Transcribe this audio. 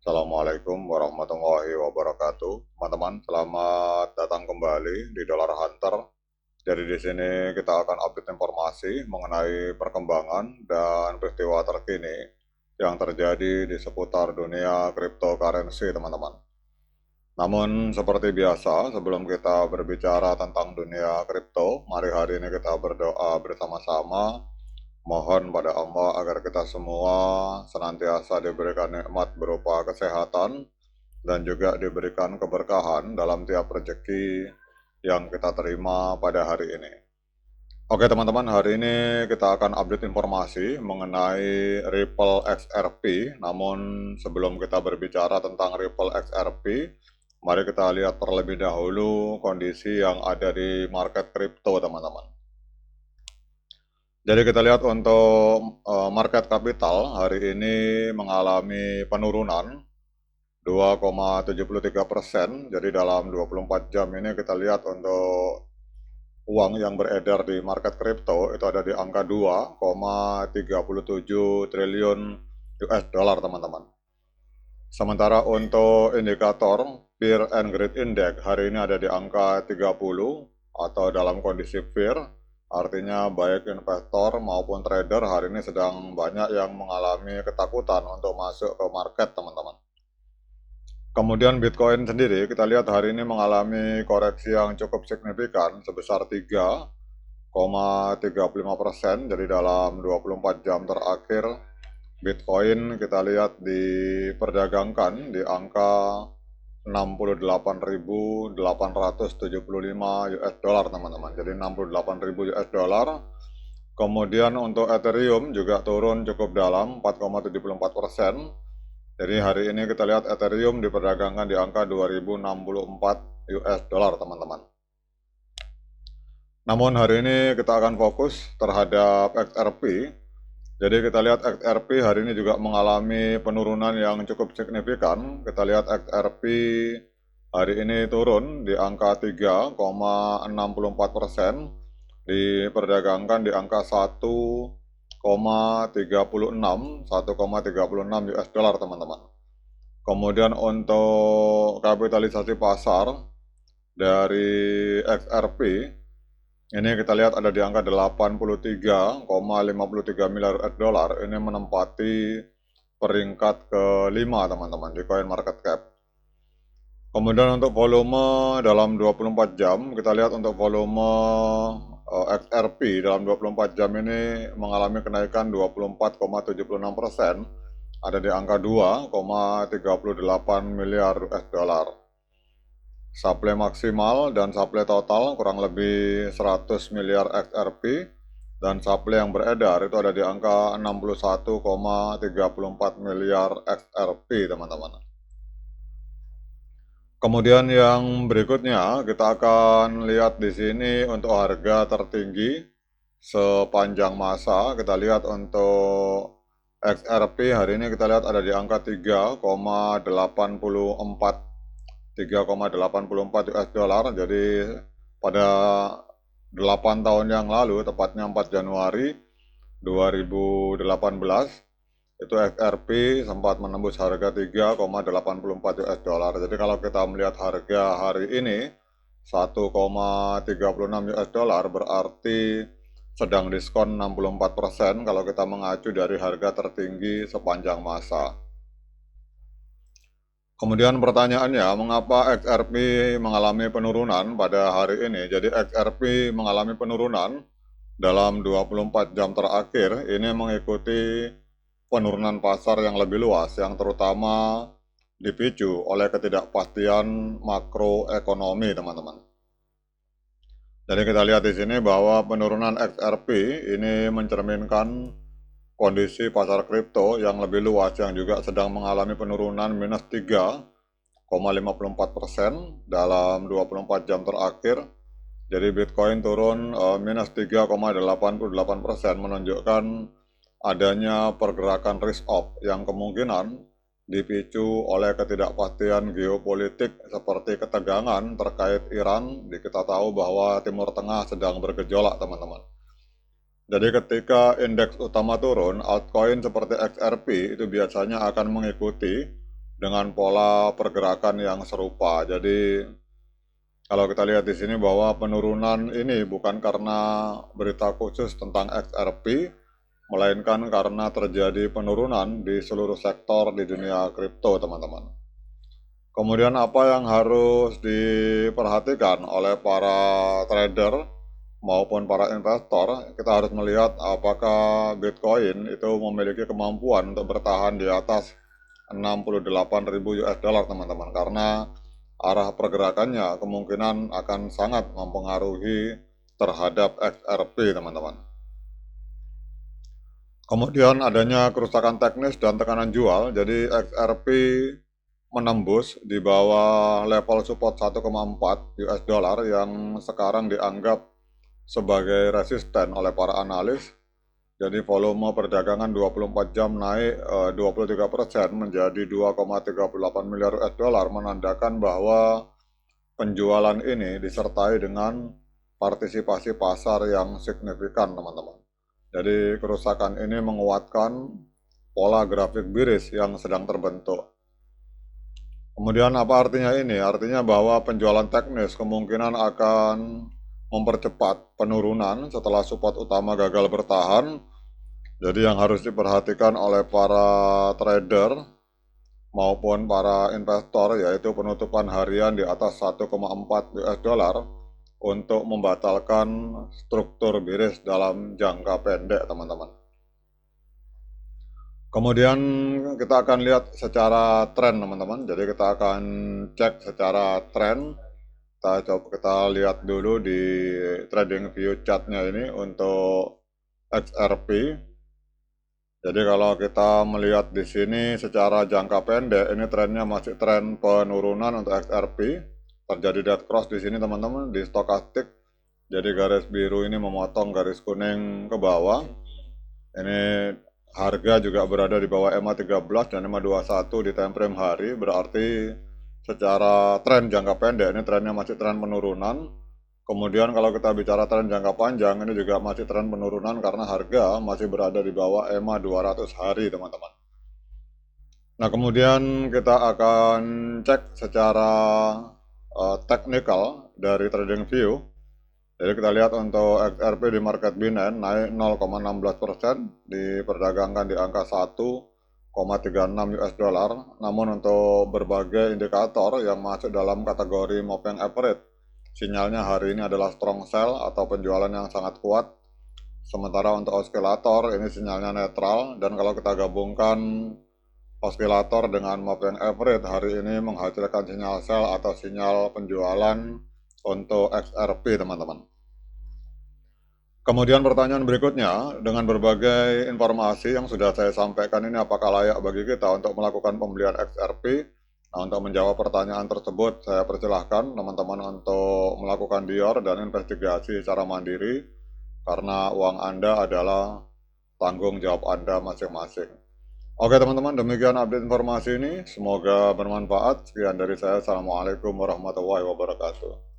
Assalamualaikum warahmatullahi wabarakatuh. Teman-teman, selamat datang kembali di Dollar Hunter. Jadi di sini kita akan update informasi mengenai perkembangan dan peristiwa terkini yang terjadi di seputar dunia cryptocurrency, teman-teman. Namun seperti biasa, sebelum kita berbicara tentang dunia kripto, mari hari ini kita berdoa bersama-sama. Mohon pada Allah agar kita semua senantiasa diberikan nikmat berupa kesehatan dan juga diberikan keberkahan dalam tiap rezeki yang kita terima pada hari ini. Oke teman-teman, hari ini kita akan update informasi mengenai Ripple XRP. Namun sebelum kita berbicara tentang Ripple XRP, mari kita lihat terlebih dahulu kondisi yang ada di market kripto, teman-teman. Jadi kita lihat untuk market capital hari ini mengalami penurunan 2,73%. Jadi dalam 24 jam ini kita lihat untuk uang yang beredar di market kripto itu ada di angka 2,37 triliun US dollar, teman-teman. Sementara untuk indikator Fear and Greed Index hari ini ada di angka 30 atau dalam kondisi fear. Artinya baik investor maupun trader hari ini sedang banyak yang mengalami ketakutan untuk masuk ke market, teman-teman. Kemudian Bitcoin sendiri kita lihat hari ini mengalami koreksi yang cukup signifikan sebesar 3,35%. Jadi dalam 24 jam terakhir Bitcoin kita lihat diperdagangkan di angka 68.875 US dollar, teman-teman. Jadi 68.000 US dollar. Kemudian untuk Ethereum juga turun cukup dalam 4,74%. Jadi hari ini kita lihat Ethereum diperdagangkan di angka 2064 US dollar, teman-teman. Namun hari ini kita akan fokus terhadap XRP. Jadi kita lihat XRP hari ini juga mengalami penurunan yang cukup signifikan. Kita lihat XRP hari ini turun di angka 3,64%, diperdagangkan di angka 1,36 US dollar, teman-teman. Kemudian untuk kapitalisasi pasar dari XRP ini kita lihat ada di angka 83,53 miliar US dollar. Ini menempati peringkat kelima, teman-teman, di coin market cap. Kemudian untuk volume dalam 24 jam, kita lihat untuk volume XRP dalam 24 jam ini mengalami kenaikan 24,76%, ada di angka 2,38 miliar US dollar. Supply maksimal dan supply total kurang lebih 100 miliar XRP, dan supply yang beredar itu ada di angka 61,34 miliar XRP, teman-teman. Kemudian yang berikutnya kita akan lihat di sini untuk harga tertinggi sepanjang masa. Kita lihat untuk XRP hari ini kita lihat ada di angka 3,84 US dollar. Jadi pada 8 tahun yang lalu, tepatnya 4 Januari 2018, itu XRP sempat menembus harga 3,84 US dollar. Jadi kalau kita melihat harga hari ini 1,36 US dollar berarti sedang diskon 64% kalau kita mengacu dari harga tertinggi sepanjang masa. Kemudian pertanyaannya, mengapa XRP mengalami penurunan pada hari ini? Jadi XRP mengalami penurunan dalam 24 jam terakhir, ini mengikuti penurunan pasar yang lebih luas, yang terutama dipicu oleh ketidakpastian makroekonomi, teman-teman. Jadi kita lihat di sini bahwa penurunan XRP ini mencerminkan kondisi pasar kripto yang lebih luas yang juga sedang mengalami penurunan minus 3,54% dalam 24 jam terakhir. Jadi Bitcoin turun minus 3,88%, menunjukkan adanya pergerakan risk off yang kemungkinan dipicu oleh ketidakpastian geopolitik seperti ketegangan terkait Iran. Kita tahu bahwa Timur Tengah sedang bergejolak, teman-teman. Jadi ketika indeks utama turun, altcoin seperti XRP itu biasanya akan mengikuti dengan pola pergerakan yang serupa. Jadi kalau kita lihat di sini bahwa penurunan ini bukan karena berita khusus tentang XRP, melainkan karena terjadi penurunan di seluruh sektor di dunia kripto, teman-teman. Kemudian apa yang harus diperhatikan oleh para trader maupun para investor, kita harus melihat apakah Bitcoin itu memiliki kemampuan untuk bertahan di atas 68.000 US dollar, teman-teman, karena arah pergerakannya kemungkinan akan sangat mempengaruhi terhadap XRP, teman-teman. Kemudian adanya kerusakan teknis dan tekanan jual, jadi XRP menembus di bawah level support 1,4 US dollar yang sekarang dianggap sebagai resisten oleh para analis. Jadi volume perdagangan 24 jam naik 23% menjadi 2,38 miliar US dollar, menandakan bahwa penjualan ini disertai dengan partisipasi pasar yang signifikan, teman-teman. Jadi kerusakan ini menguatkan pola grafik bearish yang sedang terbentuk. Kemudian apa artinya ini? Artinya bahwa penjualan teknis kemungkinan akan mempercepat penurunan setelah support utama gagal bertahan. Jadi yang harus diperhatikan oleh para trader maupun para investor yaitu penutupan harian di atas 1,4 US dollar untuk membatalkan struktur bearish dalam jangka pendek, teman-teman. Kemudian kita akan lihat secara tren, teman-teman. Jadi kita akan cek secara tren. Kita lihat dulu di trading view chartnya ini untuk XRP. Jadi kalau kita melihat di sini secara jangka pendek, ini trennya masih tren penurunan untuk XRP. Terjadi dead cross di sini, teman-teman, di stokastik. Jadi garis biru ini memotong garis kuning ke bawah. Ini harga juga berada di bawah EMA 13 dan EMA 21 di time frame hari, berarti secara tren jangka pendek ini trennya masih tren penurunan. Kemudian kalau kita bicara tren jangka panjang ini juga masih tren penurunan karena harga masih berada di bawah EMA 200 hari, teman-teman. Nah, kemudian kita akan cek secara teknikal dari trading view. Jadi kita lihat untuk XRP di market Binance naik 0,16%, diperdagangkan di angka 1,36 US dollar. Namun untuk berbagai indikator yang masuk dalam kategori moving average, sinyalnya hari ini adalah strong sell atau penjualan yang sangat kuat. Sementara untuk osilator ini sinyalnya netral, dan kalau kita gabungkan osilator dengan moving average, hari ini menghasilkan sinyal sell atau sinyal penjualan untuk XRP, teman-teman. Kemudian pertanyaan berikutnya, dengan berbagai informasi yang sudah saya sampaikan ini, apakah layak bagi kita untuk melakukan pembelian XRP? Nah, untuk menjawab pertanyaan tersebut, saya persilahkan teman-teman untuk melakukan dior dan investigasi secara mandiri, karena uang Anda adalah tanggung jawab Anda masing-masing. Oke teman-teman, demikian update informasi ini. Semoga bermanfaat. Sekian dari saya. Assalamualaikum warahmatullahi wabarakatuh.